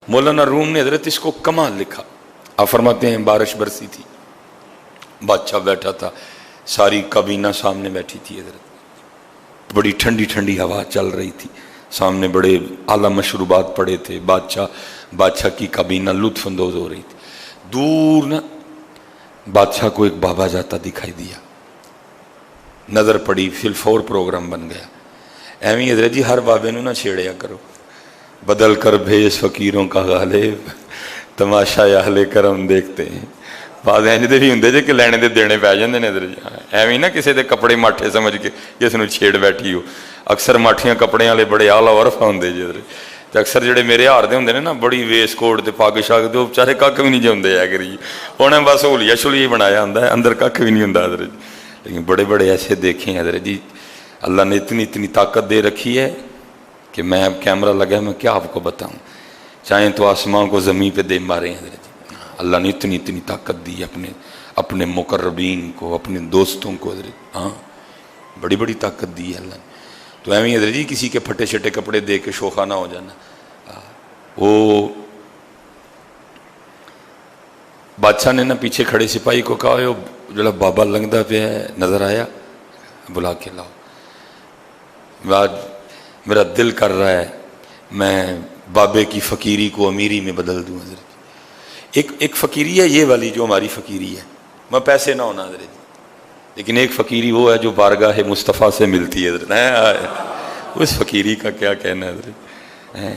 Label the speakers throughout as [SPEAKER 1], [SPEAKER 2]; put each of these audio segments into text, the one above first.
[SPEAKER 1] मौलाना room ने हजरत इसको कमाल लिखा। आप फरमाते हैं बारिश बरसी थी, बादशाह बैठा था, सारी काबीना सामने बैठी थी हजरत, बड़ी ठंडी ठंडी हवा चल रही थी, सामने बड़े आला मशरूबात पड़े थे, बादशाह की काबीना लुत्फ अंदोज हो रही थी। दूर ना बादशाह को एक बाबा जाता दिखाई दिया, नज़र पड़ी, फिलफोर प्रोग्राम बन गया। एवं हजरत जी हर बाबे नू ना छेड़िया करो, बदल कर भेज फकीरों का गालिब, तमाशा अहले करम देखते हैं। बाद इंज दे भी हुंदे जे कि लैणे दे देने पै जांदे ने हजरत जी। एवं ना किसी दे कपड़े माठे समझ के किस नू छेड़ बैठी हो। अक्सर माठियां कपड़े वाले बड़े आला वरफा हुंदे जी हजरत, ते अक्सर जेडे मेरे हार दे हुंदे ने ना बड़ी वेस कोट ते पग शग दे, बेचारे कख भी नहीं जांदे है करी, उन्हें बस होलिया छुलिया बनाया हुंदा है, अंदर कख भी नहीं हुंदा हजरत जी। लेकिन बड़े बड़े ऐसे देखे हैं हजरत जी, अल्लाह ने इतनी इतनी ताकत दे रखी है कि मैं अब कैमरा लगा मैं क्या आपको बताऊं, चाहे तो आसमान को ज़मीन पे दे मारे हैं हजरत जी। अल्लाह ने इतनी इतनी ताकत दी अपने मुकर्रबीन को, अपने दोस्तों को हजरत, हाँ बड़ी बड़ी ताकत दी है अल्लाह ने। तो एवं हजरत जी किसी के फटे शटे कपड़े दे के शोखा ना हो जाना। वो बादशाह ने ना पीछे खड़े सिपाही को कहा, यो जो बाबा लंघदा पे है नजर आया, बुला के लाओ। आज मेरा दिल कर रहा है मैं बाबे की फ़कीरी को अमीरी में बदल दूँ हजरत। एक फ़कीरी है ये वाली जो हमारी फ़कीरी है, मैं पैसे ना होना हजरत, लेकिन एक फ़कीरी वो है जो बारगाह मुस्तफ़ा से मिलती है हजरत। उस फ़कीरी का क्या कहना हजरत,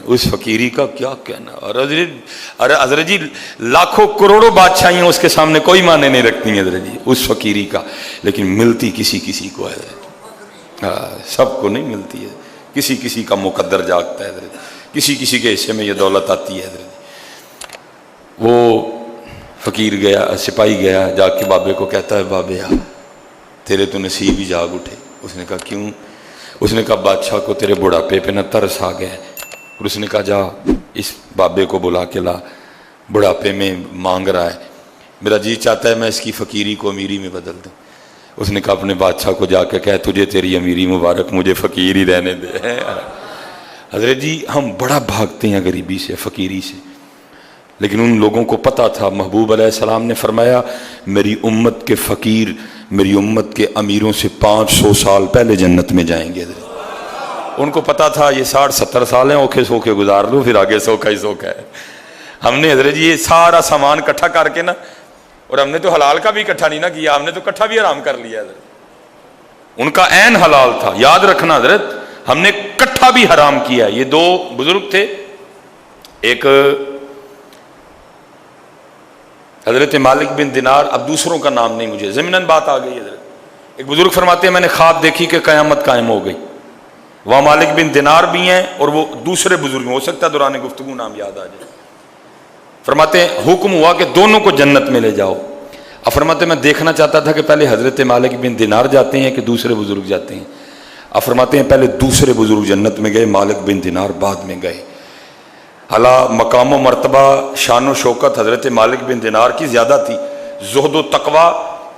[SPEAKER 1] उस फ़कीरी का क्या कहना। और अरे हजरत जी लाखों करोड़ों बादशाहियाँ उसके सामने कोई माने नहीं रखती हैं हजरत जी उस फ़कीरी का, लेकिन मिलती किसी किसी को है हजरत, सबको नहीं मिलती है, किसी किसी का मुकद्दर जागता है हजरत, किसी किसी के हिस्से में ये दौलत आती है हजरत। वो फ़कीर गया, सिपाही गया, जाके बाबे को कहता है बाबे यार तेरे तो नसीब ही जाग उठे। उसने कहा क्यों? उसने कहा बादशाह को तेरे बुढ़ापे पे न तरस आ गया है। और उसने कहा जा इस बाबे को बुला के ला, बुढ़ापे में मांग रहा है, मेरा जी चाहता है मैं इसकी फ़कीरी को अमीरी में बदल दूँ। उसने कहा अपने बादशाह को जाकर कह तुझे तेरी अमीरी मुबारक, मुझे फ़कीर ही रहने दे। हजरत जी हम बड़ा भागते हैं गरीबी से, फ़कीरी से, लेकिन उन लोगों को पता था, महबूब अलैहिस्सलाम ने फरमाया मेरी उम्मत के फ़कीर मेरी उम्मत के अमीरों से 500 साल पहले जन्नत में जाएंगे। उनको पता था ये 60-70 साल हैं, औखे सोखे गुजार लो, फिर आगे सोखा ही सोखा है। हमने हजरत जी ये सारा सामान इकट्ठा करके ना, और हमने तो हलाल का भी इकट्ठा नहीं ना किया, हमने तो इकट्ठा भी हराम कर लिया हजरत। उनका ऐन हलाल था, याद रखना हजरत, हमने इकट्ठा भी हराम किया। ये दो बुजुर्ग थे, एक हजरत मालिक बिन दिनार, अब दूसरों का नाम नहीं मुझे, ज़मीनन बात आ गई हजरत। एक बुजुर्ग फरमाते हैं मैंने ख्वाब देखी कि क़यामत कायम हो गई, वहाँ मालिक बिन दिनार भी हैं और वो दूसरे बुजुर्ग, हो सकता है दौरान गुफ्तगू नाम याद आ जाए। फरमाते हैं हुक्म हुआ कि दोनों को जन्नत में ले जाओ। अब फरमाते मैं देखना चाहता था कि पहले हजरत मालिक बिन दिनार जाते हैं कि दूसरे बुजुर्ग जाते हैं। अब फरमाते हैं पहले दूसरे बुजुर्ग जन्नत में गए, मालिक बिन दिनार बाद में गए। हला मकाम व मर्तबा शान व शौकत हजरत मालिक बिन दिनार की ज़्यादा थी, ज़ुहद व तकवा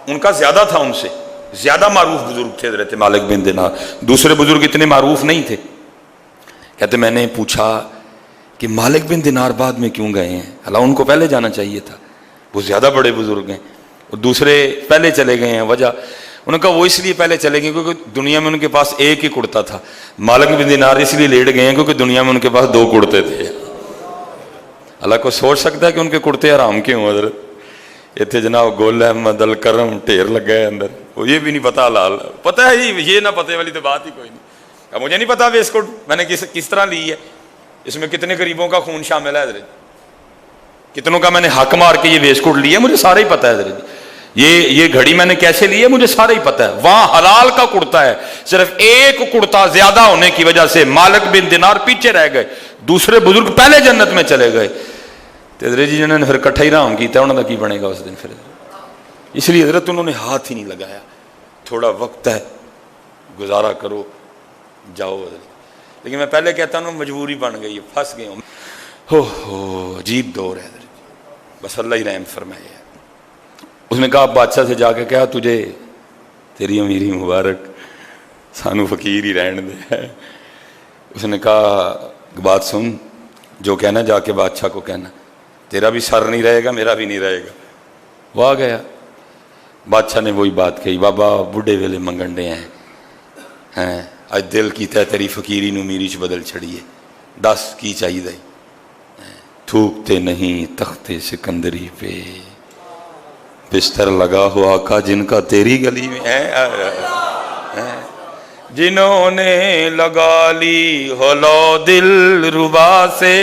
[SPEAKER 1] उनका ज़्यादा था, उनसे ज़्यादा मारूफ बुजुर्ग थे हजरत मालिक बिन दिनार। दूसरे बुजुर्ग इतने मारूफ नहीं थे। कहते मैंने पूछा कि मालिक बिन दिनार बाद में क्यों गए हैं, हला उनको पहले जाना चाहिए था, वो ज़्यादा बड़े बुजुर्ग हैं, और दूसरे पहले चले गए हैं। वजह उनका वो इसलिए पहले चले गए क्योंकि दुनिया में उनके पास एक ही कुर्ता था। मालिक बिन दिनार इसलिए लेट गए हैं क्योंकि दुनिया में उनके पास 2 कुर्ते थे। अल्लाह को सोच सकता है कि उनके कुर्ते हराम क्यों हजरत। इतने जनाब गोल अहमद अल करम ढेर लग गए अंदर, वो ये भी नहीं पता हलाल, पता है ये ना पते वाली तो बात ही कोई नहीं। मुझे नहीं पता वेस्टकोट मैंने किस तरह ली है, इसमें कितने गरीबों का खून शामिल है हजरत, कितनों का मैंने हक मार के ये वेस्टकोट लिया, मुझे सारा ही पता है हजरत। ये घड़ी मैंने कैसे ली है मुझे सारा ही पता है। वहां हलाल का कुर्ता है, सिर्फ एक कुर्ता ज्यादा होने की वजह से मालिक बिन दिनार पीछे रह गए, दूसरे बुजुर्ग पहले जन्नत में चले गए। हजरत जी जिन्होंने फिर इकट्ठा ही राम किया उन्होंने की बनेगा उस दिन फिर, इसलिए हजरत उन्होंने हाथ ही नहीं लगाया। थोड़ा वक्त है, गुजारा करो, जाओ हजरत। लेकिन मैं पहले कहता हूँ मजबूरी बन गई, फंस गए हो अजीब दौर है हजरत, बस अल्लाह ही रहम फरमाए। उसने कहा बादशाह से जाके कहा तुझे तेरी अमीरी मुबारक, सानू फकीर ही रहने दे। उसने कहा बात सुन, जो कहना जाके बादशाह को कहना, तेरा भी सर नहीं रहेगा मेरा भी नहीं रहेगा। वो आ गया, बादशाह ने वही बात कही, बाबा बुढ़े वेले मंगन डे हैं अज दिल कीता तेरी फकीरी नू मीरी च बदल छड़िए, दस की चाहिए। थूकते नहीं तख्ते सिकंदरी पे, बिस्तर लगा हो आका जिनका तेरी गली में है, जिन्होंने लगा ली हो लो दिल रुबा से,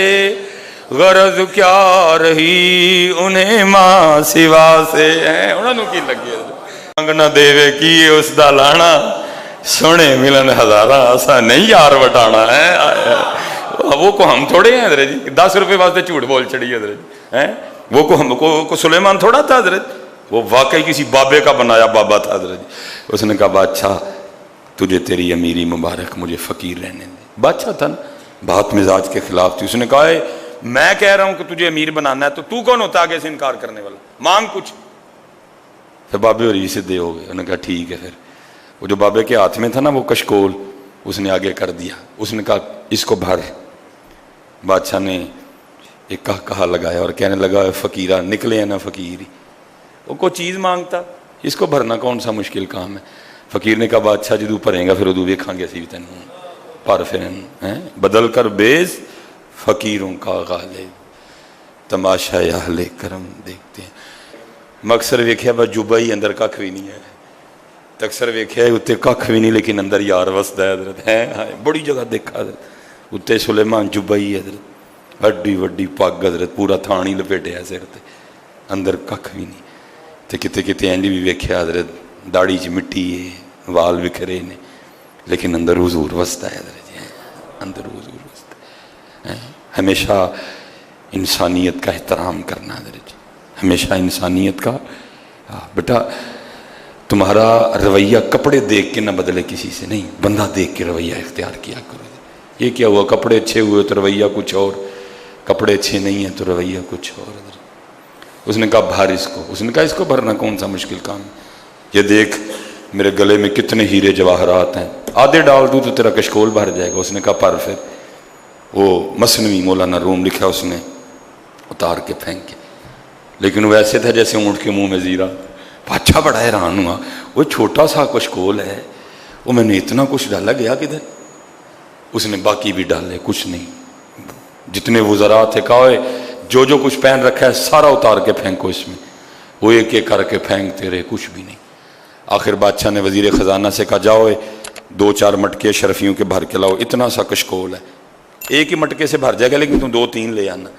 [SPEAKER 1] गरज क्या रही उन्हें मां सिवा से। उन्होंने की लगे मंगना देवे की उसका लाना, सोने मिलन हजारा असा नहीं यार वटाना है। वो को हम थोड़े हैं हजरत जी, 10 रुपए वास्ते झूठ बोल चढ़ी हजरत जी हैं। वो को हमको सुलेमान थोड़ा था हजरत, वो वाकई किसी बाबे का बनाया बाबा था हजरत जी। उसने कहा बादशाह तुझे तेरी अमीरी मुबारक, मुझे फकीर रहने दे। बादशाह था ना, बात मिजाज के खिलाफ थी। उसने कहा मैं कह रहा हूं कि तुझे अमीर बनाना है तो तू कौन होता आगे से इनकार करने वाला, मांग कुछ। फिर बाबे और सीधे हो गए। उन्होंने कहा ठीक है। फिर वो जो बाबे के हाथ में था ना वो कशकोल, उसने आगे कर दिया। उसने कहा इसको भर। बादशाह ने एक कहा लगाया और कहने लगा फकीरा निकले है ना फकीर ही, वो कोई चीज़ मांगता, इसको भरना कौन सा मुश्किल काम है। फकीर ने कहा बादशाह जो भरेगा फिर उदू वेखांगे असी भी तेन पर फिर हैं बदल कर बेस फकीरों का गालिब, तमाशा अहले करम देखते हैं। मकसर वेख्या बस जुबा ही अंदर कख भी नहीं है, तकसर वेख्या उत्ते कख भी नहीं लेकिन अंदर यार वसदा है हजरत है। बड़ी जगह देखा हजरत उत्ते सुलेमान जुबा ही हजरत, वड्डी वड्डी पग हजरत, पूरा थान ही लपेटिया सिर ते, अंदर कख भी नहीं। तो किते किते इंज भी वेख्या हजरत दाड़ी च मिट्टी है, वाल बिखरे ने, लेकिन अंदर हुजूर वसदा है हजरत जी, अंदर हुजूर वसदा है। हमेशा इंसानियत का एहतराम करना हजरत जी, हमेशा इंसानियत का। बेटा तुम्हारा रवैया कपड़े देख के ना बदले किसी से नहीं, बंदा देख के रवैया इख्तियार किया करो। ये क्या हुआ, कपड़े अच्छे हुए तो रवैया कुछ और, कपड़े अच्छे नहीं है तो रवैया कुछ और। उसने कहा भर इसको। उसने कहा इसको भरना कौन सा मुश्किल काम है, ये देख मेरे गले में कितने हीरे जवाहरात हैं, आधे डाल दूँ तो तेरा कशकोल भर जाएगा। उसने कहा पर। फिर वो मसनवी मौलाना रूम लिखा उसने उतार के फेंक के, लेकिन वो ऐसे था जैसे ऊँट के मुँह में जीरा। बादशाह बड़ा हैरान हुआ, वो छोटा सा कशकोल है, वो मैंने इतना कुछ डाला गया किधर। उसने बाकी भी डाले, कुछ नहीं। जितने वज़रा थे कहा जो जो कुछ पहन रखा है सारा उतार के फेंको इसमें। वो एक एक करके फेंकते रहे, कुछ भी नहीं। आखिर बादशाह ने वजीर ख़जाना से कहा जाओ 2-4 मटके शरफियों के भर के लाओ, इतना सा कशकोल है, एक ही मटके से भर जाएगा लेकिन तुम 2-3 ले आना।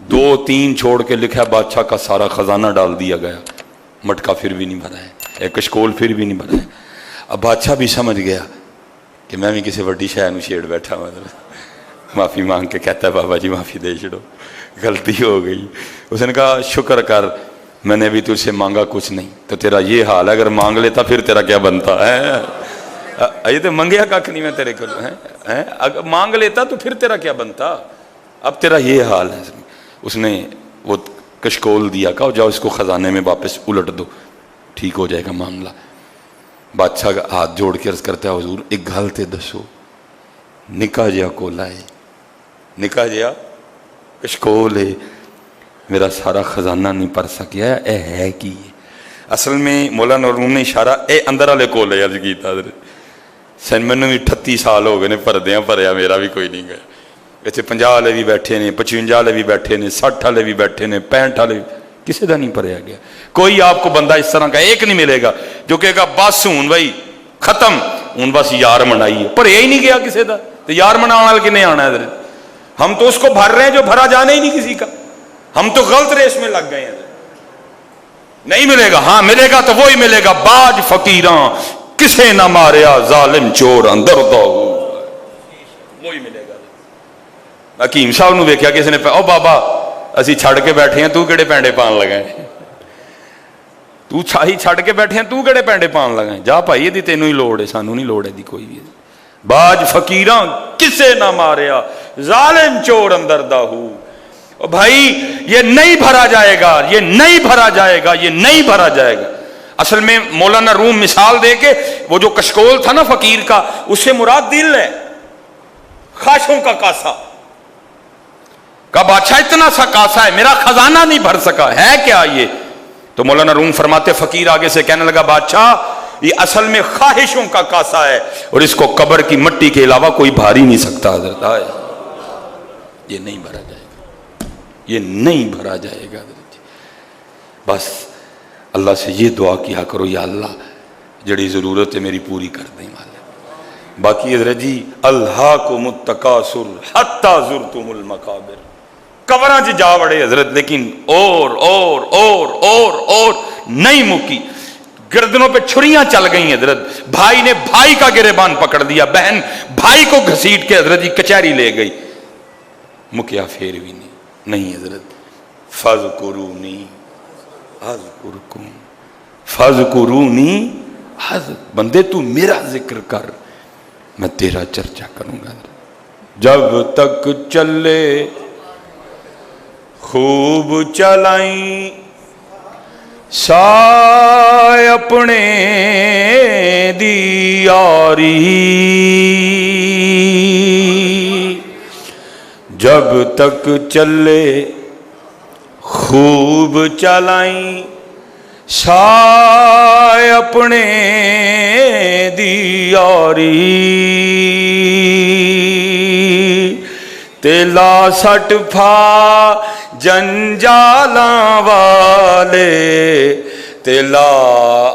[SPEAKER 1] 2-3 छोड़ के लिखा बादशाह का सारा खजाना डाल दिया गया, मटका फिर भी नहीं भरा है, एक कशकोल फिर भी नहीं भरा है। अब बादशाह भी समझ गया कि मैं भी किसी वड्डी शह में छेड़ बैठा, मतलब माफ़ी मांग के कहता है बाबा जी माफ़ी दे छड़ो, गलती हो गई। उसने कहा शुक्र कर मैंने भी तुझसे मांगा कुछ नहीं, तो तेरा ये हाल है, अगर मांग लेता फिर तेरा क्या बनता है। ये तो मंगया कख नहीं मैं तेरे को है, अगर मांग लेता तो फिर तेरा क्या बनता, अब तेरा ये हाल है। उसने वो कशकोल दिया, कहा जाओ इसको ख़जाने में वापस उलट दो, ठीक हो जाएगा मामला। बादशाह का हाथ जोड़ के अर्ज करता है हुजूर एक गल ते दसो, निका जिहा कोला है, निका जिहा कशकोल है, मेरा सारा खजाना नहीं भर सकिया, ए है कि असल में मौलाना रूम ने इशारा ए अंदर वाले कोले अर्ज किया। सन मैनू भी 38 साल हो गए ने भरद्या भरया मेरा भी कोई नहीं गया। इतने 50 वाले भी बैठे ने, 55 वाले भी बैठे ने, 60 वाले भी बैठे ने, 65 वाले, किसी का नहीं भरया गया। कोई आपको बंदा इस तरह का एक नहीं मिलेगा जो कहेगा बस हूं भाई खत्म, हूं बस यार मनाई, भरया ही नहीं गया किसी का, तो यार मनाने वाले किन्ने आना है। हम तो उसको भर रहे हैं जो भरा जाना ही नहीं किसी का, हम तो गलत रेस में लग गए हैं। नहीं मिलेगा, हाँ मिलेगा तो वही मिलेगा, बाज फकीरा किसे ना मारिया जालिम चोर अंदर दो, वही मिलेगा। हकीम साहब ने देखा किसी ने, ओ बाबा असी छड़ के बैठे हैं, तू किहड़े पैंडे पान लगा, तू छाही छड़ के बैठे हैं, तू किहड़े पैंडे पान लगा, जा भाई यदि तेनों ही लोड़ है, सानू नहीं लोड़ है कोई भी। बाज फकीरा किसे ना मारिया जालिम चोर अंदर दाहू। भाई ये नहीं भरा जाएगा, ये नहीं भरा जाएगा, ये नहीं भरा जाएगा। असल में मौलाना रूम मिसाल दे के वो जो कशकोल था ना फकीर का, उससे मुराद दिल है, ख्वाहिशों का कासा। कहा बादशाह इतना सा कासा है, मेरा खजाना नहीं भर सका, है क्या ये? तो मौलाना रूम फरमाते, फकीर आगे से कहने लगा, बादशाह ये असल में ख्वाहिशों का कासा है और इसको कब्र की मिट्टी के अलावा कोई भार ही नहीं सकता। हजरत आए, ये नहीं भरा जाएगा, ये नहीं भरा जाएगा। बस अल्लाह से ये दुआ किया करो, या अल्लाह जड़ी जरूरत है मेरी पूरी कर दें वाले। बाकी हजरत जी, अल्लाह को मुत्तकासुर हत्ता जुरतुमुल मकाबिर, कब्रां च जा वड़े हजरत, लेकिन और नहीं मुकी। गर्दनों पे छुरियां चल गई हजरत, भाई ने भाई का गिरेबान पकड़ दिया, बहन भाई को घसीट के हजरत जी कचहरी ले गई, मुकिया फिर भी नहीं हजरत। फज़कुरूनी अज़कुरकुम, फज़कुरूनी बंदे तू मेरा जिक्र कर, मैं तेरा चर्चा करूंगा। जब तक चले खूब चलाई साय अपने दी यारी, जब तक चले खूब चलाई साय अपने दी यारी, तेला सट फा जंजाला वाले, तेला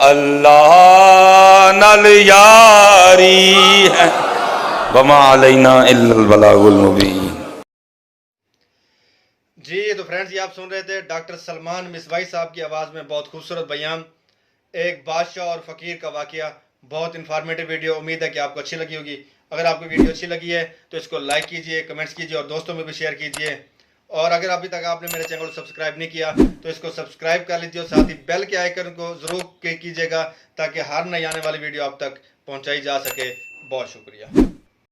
[SPEAKER 1] अल्लाह नल यारी है, वमा अलैना इल्लल बलागुल मुबीन।
[SPEAKER 2] जी तो फ्रेंड्स, ये आप सुन रहे थे डॉक्टर सलमान मिसवाई साहब की आवाज़ में बहुत खूबसूरत बयान, एक बादशाह और फ़कीर का वाक़या। बहुत इन्फॉर्मेटिव वीडियो, उम्मीद है कि आपको अच्छी लगी होगी। अगर आपको वीडियो अच्छी लगी है तो इसको लाइक कीजिए, कमेंट्स कीजिए और दोस्तों में भी शेयर कीजिए। और अगर अभी तक आपने मेरे चैनल को सब्सक्राइब नहीं किया तो इसको सब्सक्राइब कर लीजिए और साथ ही बेल के आइकन को ज़रूर क्लिक कीजिएगा ताकि हर नई आने वाली वीडियो आप तक पहुंचाई जा सके। बहुत शुक्रिया।